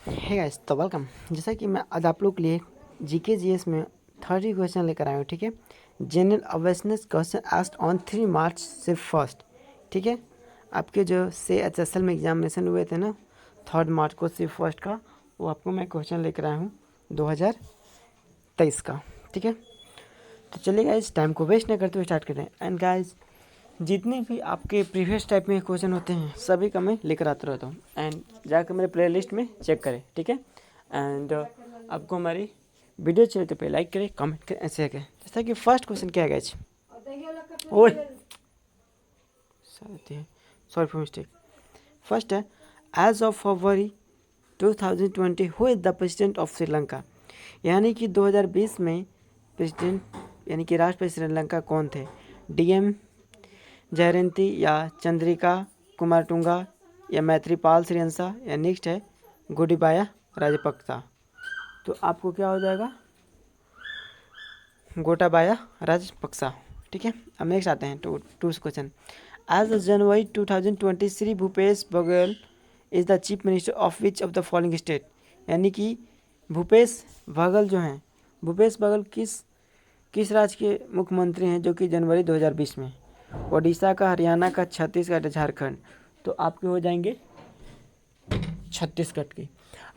Hey guys, तो welcome. जैसा कि मैं आज आप लोग के लिए जीके जीएस में 30 क्वेश्चन लेकर आया हूँ। ठीक है, general awareness question asked on 3 मार्च से फर्स्ट। ठीक है, आपके जो से HSL में एग्जामिनेशन हुए थे ना 3 मार्च को से फर्स्ट का, वो आपको मैं क्वेश्चन लेकर आया हूँ 2023 का। ठीक है, तो चलिए गाइस, टाइम को वेस्ट नहीं करते हुए स्टार्ट करते हैं। एंड गाइस, जितने भी आपके प्रीवियस टाइप में क्वेश्चन होते हैं सभी का मैं लेकर आता रहता हूँ। एंड जाकर मेरे प्ले लिस्ट में चेक करें। ठीक है, एंड आपको हमारी वीडियो चाहिए तो पे लाइक करें, कमेंट करें, ऐसे करें। जैसा कि फर्स्ट क्वेश्चन क्या है गाइस, ओए सॉरी फॉर मिस्टेक। फर्स्ट है, as of February 2020 who is the president of Sri Lanka. यानी कि 2020 में प्रेसिडेंट यानी कि राष्ट्रपति श्रीलंका कौन थे? DM जयंती या चंद्रिका कुमारटुंगा या मैत्रीपाल श्रीहंसा या नेक्स्ट है गोडीबाया राजपक्सा। तो आपको क्या हो जाएगा? गोटाबाया राजपक्सा। ठीक है, अब नेक्स्ट आते हैं two question. As of January 2020 Shri Bhupesh Baghel is the chief minister of which of the following state. यानी कि भूपेश बघेल जो हैं, भूपेश बघेल किस राज्य के मुख्यमंत्री हैं जो कि जनवरी 2020 में? ओडिशा का, हरियाणा का, छत्तीसगढ़, झारखंड। तो आपके हो जाएंगे छत्तीसगढ़ की।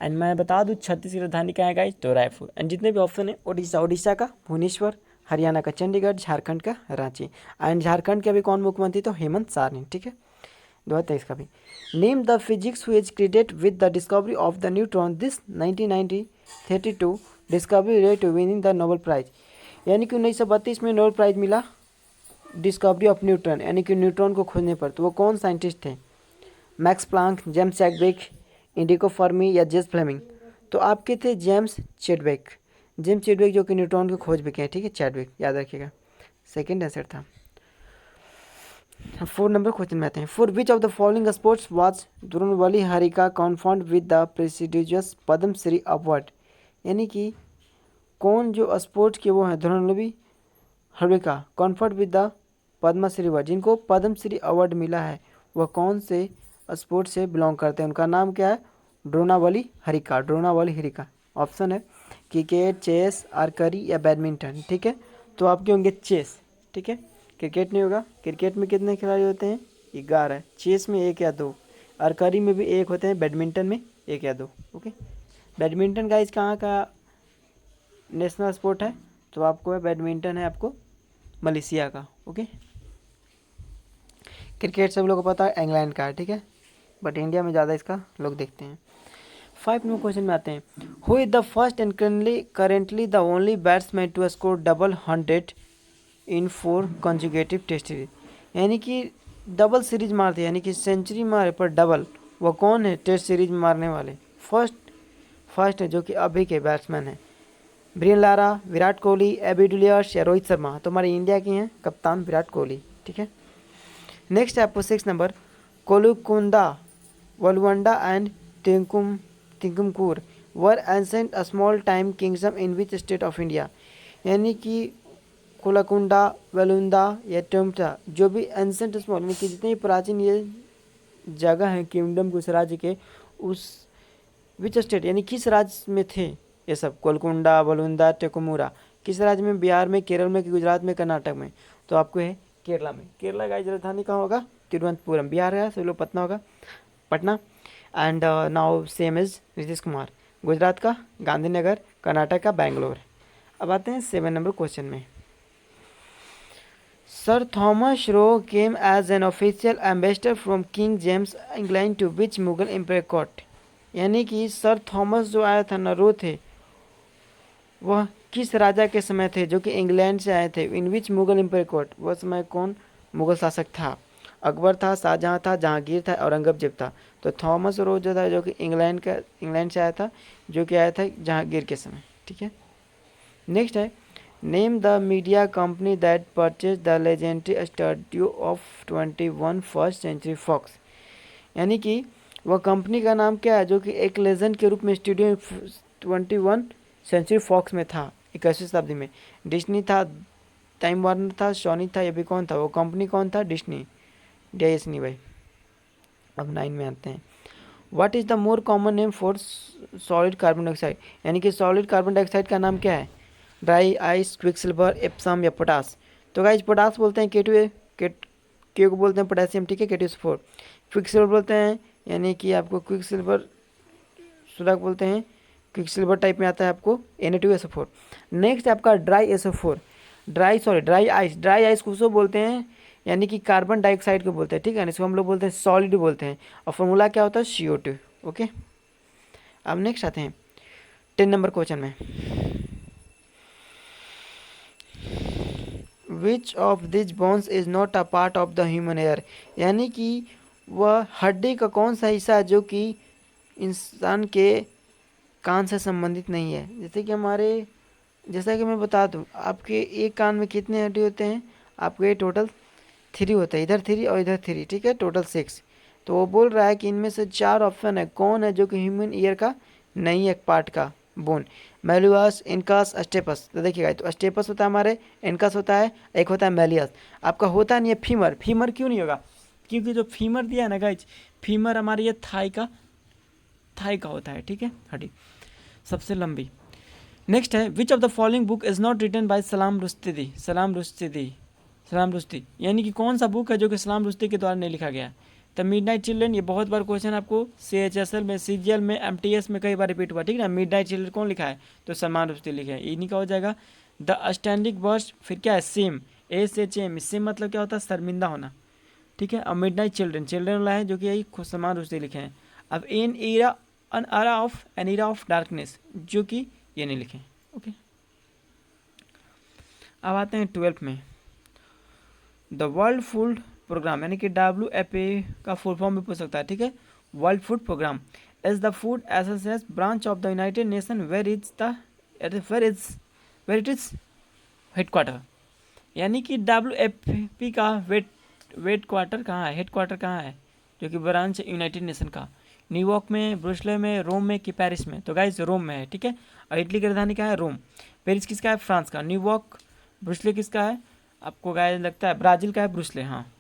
एंड मैं बता दूं छत्तीसगढ़ राजधानी क्या है गाइस, तो रायपुर। एंड जितने भी ऑप्शन है ओडिशा का भुवनेश्वर, हरियाणा का चंडीगढ़, झारखंड का रांची। एंड झारखंड के अभी कौन मुख्यमंत्री? तो हेमंत सोरेन। ठीक है, 2023 का भी। Name the physics who is credited with the discovery of the neutron this 1932 discovery led to winning the Nobel prize. यानी कि 1932 में नोबेल प्राइज मिला डिस्कवरी ऑफ न्यूट्रॉन, यानी कि न्यूट्रॉन को खोजने पर। तो वो कौन साइंटिस्ट थे? मैक्स प्लांक, जेम्स चैडविक, इंडिको फर्मी या जेम्स फ्लेमिंग। तो आपके थे जेम्स चैडविक। जेम्स चैडविक जो कि न्यूट्रॉन की खोज भी किए। ठीक है, चैडविक याद रखिएगा, सेकेंड आंसर था। 4 नंबर क्वेश्चन में आते हैं। For which of the following sports was Dronavalli Harika confound with the prestigious Padmashri award. यानी कि कौन जो स्पोर्ट्स के वो हैं Dronavalli Harika conferred with the Padmashri award, जिनको पद्मश्री अवार्ड मिला है, वह कौन से स्पोर्ट से बिलोंग करते हैं? उनका नाम क्या है? द्रोणावली हरिका। द्रोणावली हरिका। ऑप्शन है क्रिकेट, चेस, आर्चरी या बैडमिंटन। ठीक है, तो आपके होंगे चेस। ठीक है, क्रिकेट नहीं होगा। क्रिकेट में कितने खिलाड़ी होते हैं? 11। चेस में 1 या 2, आर्चरी में भी 1 होते हैं, बैडमिंटन में 1 या 2। ओके, बैडमिंटन गाइस कहाँ का नेशनल स्पोर्ट है? तो आपको बैडमिंटन है आपको मलेशिया का। ओके, क्रिकेट सब लोगों को पता है इंग्लैंड का है। ठीक है, बट इंडिया में ज़्यादा इसका लोग देखते हैं। 5 नंबर क्वेश्चन में आते हैं। Who is the first and currently the only batsman to score double 100 in 4 consecutive test series. यानी कि डबल सीरीज मारते, यानी कि सेंचुरी मारे पर डबल, वो कौन है टेस्ट सीरीज में मारने वाले? फर्स्ट है जो कि अभी के बैट्समैन है। Brian Lara, Virat Kohli, AB de Villiers या रोहित शर्मा। तो हमारे इंडिया के हैं कप्तान विराट कोहली। ठीक है, नेक्स्ट है आपको 6 number. Kolukunda, Valavanda and Tinkumkur were ancient small time kingdom in which state of India. यानी कि कोलाकुंडा, वेलुंदा या टिम्टा, जो भी एंसेंट स्मॉल यानी कि जितने प्राचीन ये जगह हैं किंगडम के उस राज्य के, उस विच स्टेट यानी किस राज्य में थे ये सब? कोलकुंडा, वलुंदा, टेकुमुरा किस राज्य में? बिहार में, केरल में, गुजरात में, कर्नाटक में। तो आपको है केरला में। केरला का राजधानी कहाँ होगा? तिरुवनंतपुरम। बिहार है सभी लोग पटना होगा, Patna. And now same is Nitish Kumar. Gujarat का गांधीनगर, कर्नाटक का बेंगलोर। अब आते हैं 7 नंबर क्वेश्चन में। Sir Thomas Roe came as an official ambassador from King James England to which Mughal empire court. यानी कि सर थॉमस जो आया था ना, रो थे, वह किस राजा के समय थे जो कि इंग्लैंड से आए थे? इन विच मुगल एम्पायर कोर्ट। वह समय कौन मुगल शासक था? अकबर था, शाहजहाँ था, जहांगीर था, औरंगजेब था। तो थॉमस रो जो था जो कि इंग्लैंड से आया था, जो कि आया था जहांगीर के समय। ठीक है, नेक्स्ट है name the media company that purchase the legendary studio of 21 first century Fox. यानी कि वह कंपनी का नाम क्या है जो कि एक लेजेंड के रूप में स्टूडियो 21 सेंचुरी फॉक्स में था 21वीं शताब्दी में? डिस्नी था, टाइम वार्नर था, सोनी था, ये भी कौन था? वो कंपनी कौन था? डिस्नी, डिस्नी भाई। अब 9 में आते हैं। What is the more common name for solid carbon dioxide, यानी कि सॉलिड कार्बन डाइऑक्साइड का नाम क्या है? ड्राई आइस, क्विकसिल्वर, एप्सम या पोटास। तो गाइज पोटास बोलते हैं K2, के को बोलते हैं पोटेशियम, ठीक है, K2SO4। क्विकसिल्वर बोलते हैं, यानी कि आपको क्विकसिल्वर सुराग बोलते हैं, क्विकसिल्वर टाइप में आता है आपको Na2SO4। नेक्स्ट है आपका ड्राई SO4, ड्राई आइस किसको बोलते हैं? यानी कि कार्बन डाइऑक्साइड को बोलते हैं, ठीक है, इसको हम लोग बोलते हैं सॉलिड बोलते हैं, और फॉर्मूला क्या होता है? CO2। ओके, अब नेक्स्ट आते हैं 10 नंबर क्वेश्चन में। विच of this bones is not a part of the human air, यानी कि वह हड्डी का कौन सा हिस्सा है जो कि इंसान के कान से संबंधित नहीं है? जैसा कि मैं बता दूं, आपके एक कान में कितने हड्डी होते हैं? आपके टोटल 3 होते हैं, इधर 3 और इधर 3, ठीक है, टोटल 6। तो वो बोल रहा है कि इनमें से 4 ऑप्शन है, कौन है जो कि ह्यूमन ईयर का नहीं है पार्ट का बोन? मेलुअस, incus, steppes. तो देखिएगा, तो स्टेपस होता है हमारे, इनकस होता है, एक होता है मेलियस। आपका होता नहीं है फीमर। फीमर क्यों नहीं होगा? क्योंकि जो फीमर दिया है ना गाइज, फीमर हमारे ये थाई का होता है, ठीक है, हड्डी सबसे लंबी। नेक्स्ट है which of the following book is not written by Salman Rushdie, यानी कि कौन सा बुक है जो कि सलाम रुश्दी के द्वारा नहीं लिखा गया? द मिडनाइट चिल्ड्रन, ये बहुत बार क्वेश्चन आपको CHSL में, CGL में, MTS में कई बार रिपीट हुआ, ठीक है ना। मिडनाइट चिल्ड्रन कौन लिखा है? तो सलमान रुश्दी लिखा है, इन्हीं का हो जाएगा। द स्टैंडिंग बर्स्ट, फिर क्या है? सेम, SHM, सेम मतलब क्या होता है? शर्मिंदा होना, ठीक है। और मिडनाइट चिल्ड्रन वाला है जो कि यही खुद सलमान रुश्दी लिखे हैं। अब एन एरा ऑफ डार्कनेस, जो कि ये नहीं लिखे, ओके। अब आते हैं 12th में। द वर्ल्ड फूड प्रोग्राम, यानी कि WFP का फुल फॉर्म भी पूछ सकता है, ठीक है। World food programme is the food association branch of the united nation where it is headquarter, यानी कि WFP का वेट क्वार्टर कहाँ है, हेडक्वार्टर कहाँ है, जो कि ब्रांच है यूनाइटेड नेशन का? न्यूयॉर्क में, ब्रुसले में, रोम में कि पेरिस में? तो गाइस रोम में है, ठीक है। और इटली की राजधानी क्या है? रोम। पेरिस किसका है? फ्रांस का। न्यूयॉर्क, ब्रुसले किसका है? आपको गाइस लगता है ब्राज़ील का है ब्रुसले, हाँ,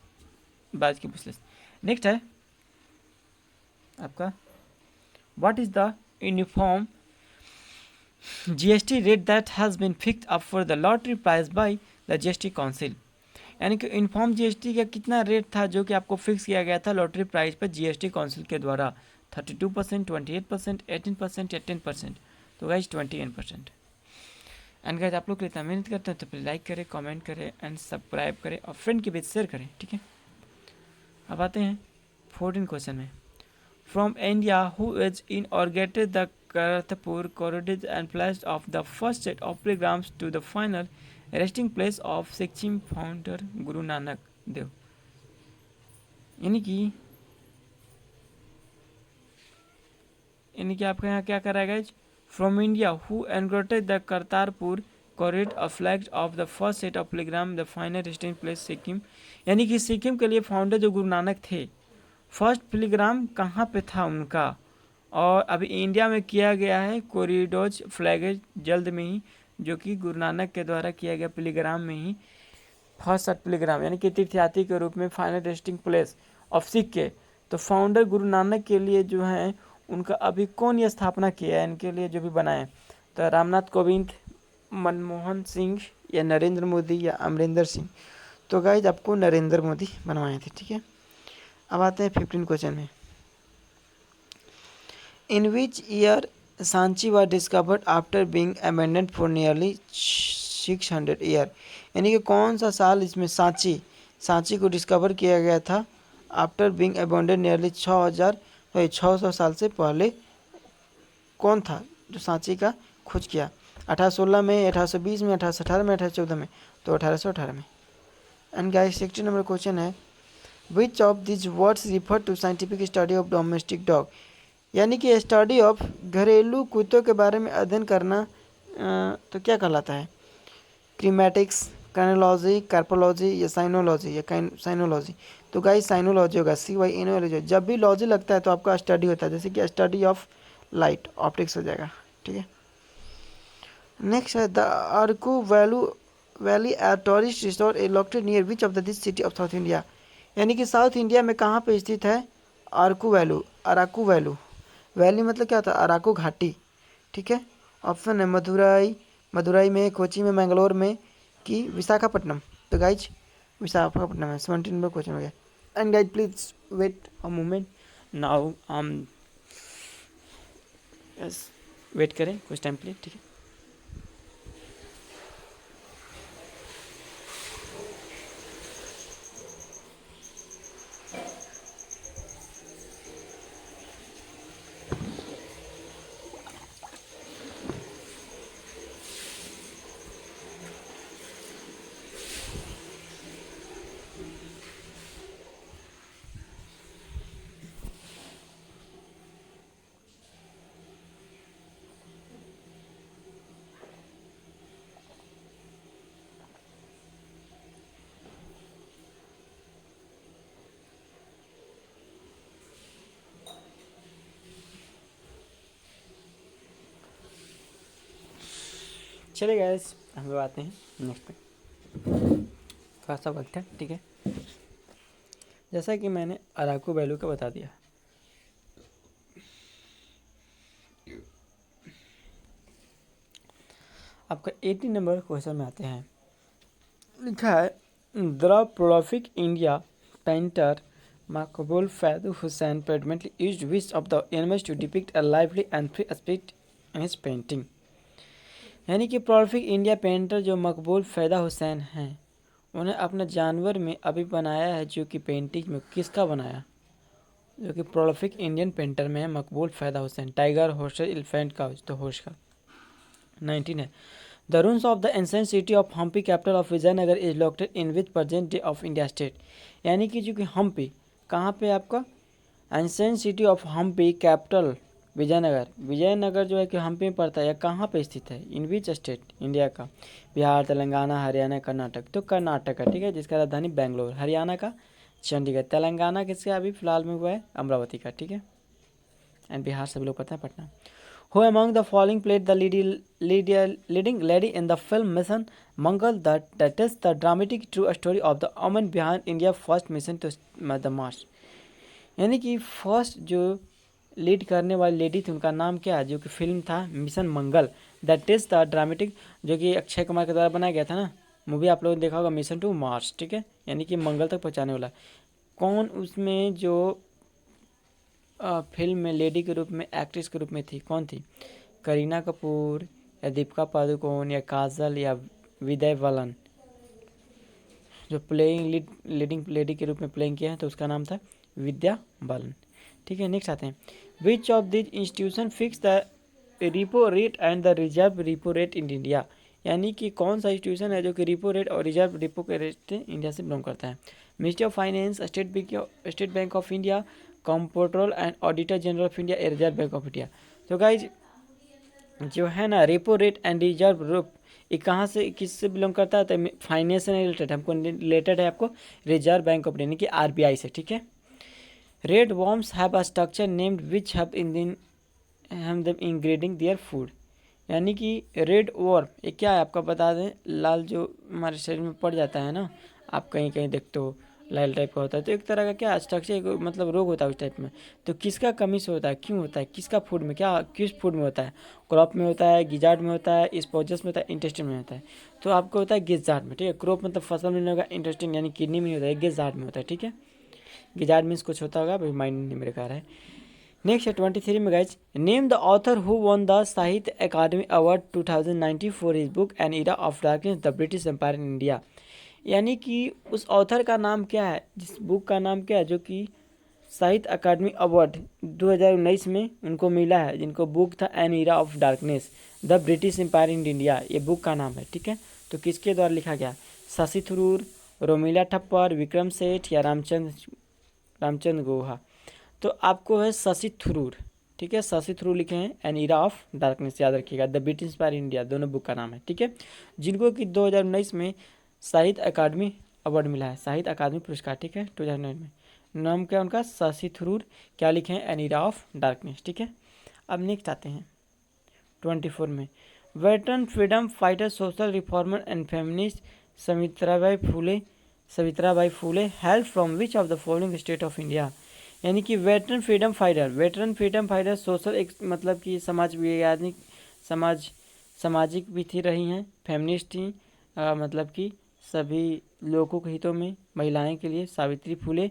ब्राज़ील की ब्रुसले। नेक्स्ट है आपका what is the uniform GST rate that has been fixed up for the lottery prize by the GST council, यानी कि यूनिफॉर्म GST का कितना रेट था जो कि आपको फिक्स किया गया था लॉटरी प्राइस पर GST काउंसिल के द्वारा? 32%, 28%, 18% या 10%? तो गाइज 21%। एंड गाइज आप लोग इतना मेहनत करते हैं तो प्लीज़ लाइक करें, कमेंट करें एंड सब्सक्राइब करें और फ्रेंड के बीच शेयर करें, ठीक है। अब आते हैं 14 क्वेश्चन में। From India who is inaugurated the Kartarpur corridor and placed of the first set of pilgrims to the final resting place of Sikkim founder Guru Nanak Dev, यानी कि आपके यहाँ क्या करा गया? From India who inaugurated the Kartarpur corridor of flag off the first set of pilgrim the final resting place Sikkim, यानी कि सिक्किम के लिए फाउंडर जो गुरु नानक थे, फर्स्ट पिलग्रिम कहाँ पे था उनका? और अभी इंडिया में किया गया है कॉरिडोर फ्लैग जल्द में ही, जो कि गुरु नानक के द्वारा किया गया पिलग्रिम में ही फर्स्ट पिलग्रिम, यानी कि तीर्थयात्री के रूप में final resting place of Sikh के। तो फाउंडर गुरु नानक के लिए जो है उनका अभी कौन ये स्थापना किया है, इनके लिए जो भी बनाए? तो रामनाथ कोविंद, मनमोहन सिंह या नरेंद्र मोदी या अमरिंदर सिंह? तो गाइज आपको नरेंद्र मोदी बनवाए थे, ठीक है। अब आते हैं 15 क्वेश्चन में। In which year Sanchi was discovered after being abandoned for nearly 600 year, यानी कि कौन सा साल इसमें सांची को डिस्कवर किया गया था आफ्टर बीइंग अबैंडन्ड नियरली 600 साल से पहले? कौन था जो सांची का खोज किया? 1816 में, 1820 में, 1818 में, 1814 में? तो 1818 में। एंड गाइस 16 नंबर क्वेश्चन है which of this words refer to scientific study of domestic dog, यानी कि स्टडी ऑफ घरेलू कुत्तों के बारे में अध्ययन करना तो क्या कहलाता है? क्रीमेटिक्स, काइनोलॉजी, कार्पोलॉजी या साइनोलॉजी या साइनोलॉजी? तो गाइस साइनोलॉजी होगा, CYNOLOजी। जब भी लॉजी लगता है तो आपका स्टडी होता है, जैसे कि स्टडी ऑफ लाइट, ऑप्टिक्स हो जाएगा, ठीक है। नेक्स्ट है the Araku valley tourist resort is located near which of the this city of south India, यानी कि साउथ इंडिया में कहाँ पे स्थित है अर्कू अराकू वैली। वैली मतलब क्या होता है? अराकू घाटी। ठीक है। ऑप्शन है मदुराई, मदुराई में, कोची में, मैंगलोर में कि विशाखापट्टनम। तो गाइज विशाखापट्टनम है। 17 नंबर क्वेश्चन हो गया। And guys please wait a moment now. Yes, wait करें कुछ टाइम प्लीज। ठीक है। चले गाइस, हम लोग आते हैं नेक्स्ट पे। थोड़ा सा वक्त है। ठीक है। जैसा कि मैंने अराकू वैली का बता दिया, आपका 18 नंबर क्वेश्चन में आते हैं। लिखा है the prolific India painter Maqbool फैद Hussain predominantly used which of the elements to depict a lively and free spirit in his painting। यानी कि प्रोलिफिक इंडिया पेंटर जो मकबूल फैदा हुसैन हैं, उन्हें अपने जानवर में अभी बनाया है, जो कि पेंटिंग में किसका बनाया? जो कि प्रोलिफिक इंडियन पेंटर में है मकबूल फैदा हुसैन। टाइगर, हॉर्स, एलिफेंट का, तो हॉर्स का। 19 है। The ruins of the ancient city of Hampi, capital of Vijayanagar, is located in which present day of India state। यानी कि जो कि हम्पी कहाँ पे आपका? Ancient city of Hampi, capital Vijayanagar. Vijayanagar जो है कि हम्पी में पड़ता है या कहाँ पे स्थित है? इन विच स्टेट? इंडिया का। बिहार, तेलंगाना, हरियाणा, कर्नाटक। तो कर्नाटक है। ठीक है, जिसका राजधानी बेंगलोर। हरियाणा का चंडीगढ़। तेलंगाना किसका अभी फिलहाल में हुआ है? अमरावती का। ठीक है। एंड बिहार सभी लोग पता है Patna. Who among the following played the leading lady in the film Mission Mangal that tells the dramatic true story of the woman behind India's first mission to the Mars। यानी कि फर्स्ट जो lead करने वाली lady थी उनका नाम क्या है? जो कि फिल्म था mission Mangal, that is the dramatic, जो कि अक्षय कुमार के द्वारा बनाया गया था ना मूवी, आप लोगों ने देखा होगा, मिशन टू मार्स। ठीक है, यानी कि मंगल तक पहुंचाने वाला। कौन उसमें जो फिल्म में लेडी के रूप में, एक्ट्रेस के रूप में थी, कौन थी? करीना कपूर या दीपिका पादुकोण या काजल या विदय बालन? जो लीडिंग लेडी के रूप में प्लेइंग किया है तो उसका नाम था विद्या बालन। ठीक है, नेक्स्ट आते हैं। विच of this institution fix the repo rate and the reserve repo rate in India? यानी कि कौन सा इंस्टीट्यूशन है जो कि रिपो रेट और रिजर्व रिपो के रेट इंडिया से बिलोंग करता है? Ministry of finance, state bank of India, controller and auditor general of India, reserve bank of India. तो गाइज जो है ना repo rate and reserve rate, ये कहाँ से किससे बिलोंग करता है? तो फाइनेंस से रिलेटेड, हमको रिलेटेड है आपको रिजर्व बैंक ऑफ इंडिया यानी कि आरबीआई से। ठीक है। Red worms have a structure named which have in ingesting their food. यानी कि रेड वॉर्म ये क्या है आपका बता दें, लाल जो हमारे शरीर में पड़ जाता है ना, आप कहीं कहीं देखते हो लाल टाइप का होता है, तो एक तरह का क्या स्ट्रक्चर, मतलब रोग होता है उस टाइप में। तो किसका कमी से होता है, क्यों होता है, किसका फूड में, क्या किस फूड में होता है? क्रॉप में होता है, गिजार्ड में होता है, स्पोजस में होता है, इंटेस्टिन में होता है। तो आपको होता है गिजार्ड में। ठीक है, क्रॉप मतलब फसल में नहीं होगा, इंटेस्टिन यानी किडनी में होता है, गिजार्ड में होता है। ठीक है, गिजार्ड मीन्स कुछ होता होगा, भाई माइंड नहीं मेरे कार है। नेक्स्ट है 23 में guys, name the author who won the Sahitya Akademi award 2019 for his book an era of darkness the British empire in India. यानी कि उस ऑथर का नाम क्या है, जिस बुक का नाम क्या है जो कि साहित्य अकादमी अवार्ड 2019 में उनको मिला है, जिनको बुक था an era of darkness the British empire in India, ये बुक का नाम है। ठीक है, तो किसके द्वारा लिखा गया? शशि थरूर, रोमिला ठप्पर, विक्रम सेठ या रामचंद्र गुहा? तो आपको है शशि थरूर। ठीक है, शशि थरूर लिखे हैं एन एरा ऑफ डार्कनेस, याद रखिएगा। The British empire in India, दोनों बुक का नाम है। ठीक है, जिनको कि 2019 में साहित्य अकादमी अवार्ड मिला है, साहित्य अकादमी पुरस्कार। ठीक है, 2009 में। नाम क्या उनका? शशि थरूर। क्या लिखे हैं? N era of darkness. ठीक है, अब नेक्स्ट आते हैं 24 में। Veteran freedom fighter, social reformer and feminist Savitribai Phule help from which of the following state of India? यानी कि veteran freedom fighter, veteran freedom fighter social एक मतलब कि समाज वैज्ञानिक सामाजिक भी थी रही हैं, फेमिनिस्ट थी, मतलब कि सभी लोगों के हितों में महिलाएं के लिए सावित्री फुले,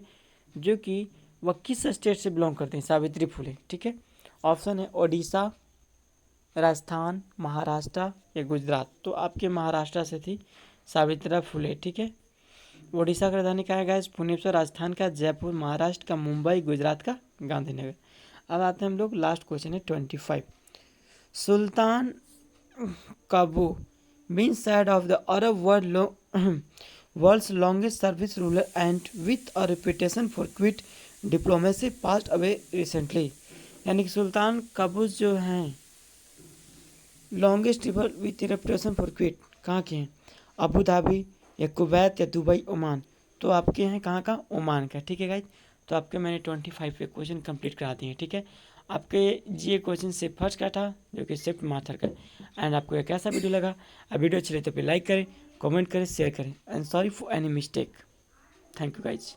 जो कि वह किस स्टेट से बिलोंग करते हैं सावित्री फुले, ठीक है। ऑप्शन है ओडिशा, राजस्थान, महाराष्ट्र या गुजरात। तो आपके महाराष्ट्र से थी सावित्रा फुले, ठीक है। उड़ीसा का राजधानी क्या है गाइस, भुवनेश्वर, राजस्थान का जयपुर, महाराष्ट्र का मुंबई, गुजरात का गांधीनगर। अब आते हैं हम लोग, लास्ट क्वेश्चन है 25। Sultan Qaboos bin Said of the Arab world's longest service ruler and with a reputation for quiet diplomacy passed away recently. यानी कि सुल्तान काबूस जो हैं longest river with reputation for quiet कहाँ के हैं, Abu Dhabi या Kuwait या Dubai, Oman. तो आपके हैं कहाँ का, ओमान का, ठीक है गाइज। तो आपके मैंने 25 पे क्वेश्चन कंप्लीट करा दिए, ठीक है। आपके ये क्वेश्चन से फर्स्ट का था जो कि शिफ्ट माथर का। एंड आपको ये कैसा वीडियो लगा, अब वीडियो अच्छी लगे तो फिर लाइक करें, कमेंट करें, शेयर करें, and sorry for any mistake. Thank you guys.